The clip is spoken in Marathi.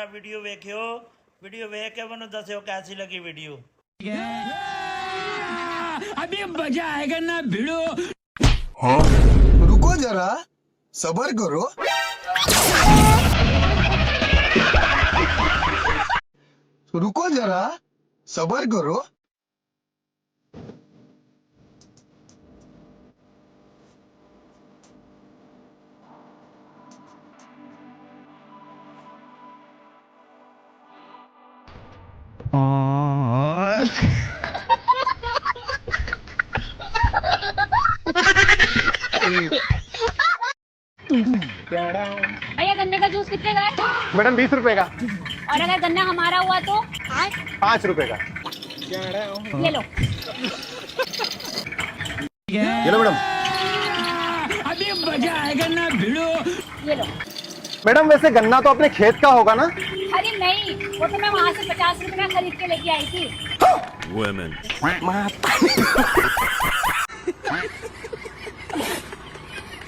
मेरा वीडियो वेख्यो वीडियो वेख के मैंने दस्यो कैसी लगी वीडियो। अभी मजा आएगा ना भिड़ो। हाँ? रुको जरा सबर करो। रुको जरा सबर करो। भैया गन्ने का जूस कितने का है? मैडम 20 रुपए का। और अगर गन्ना हमारा हुआ तो 5 रुपए का। ये लो। ये लो मैडम। अभी मजा आएगा ना भिड़ो। ये लो। मैडम वैसे गन्ना तो अपने खेत का होगा ना? अरे नहीं, वो तो मैं वहाँ से 50 रुपए का खरीद के लेके आई थी। Women.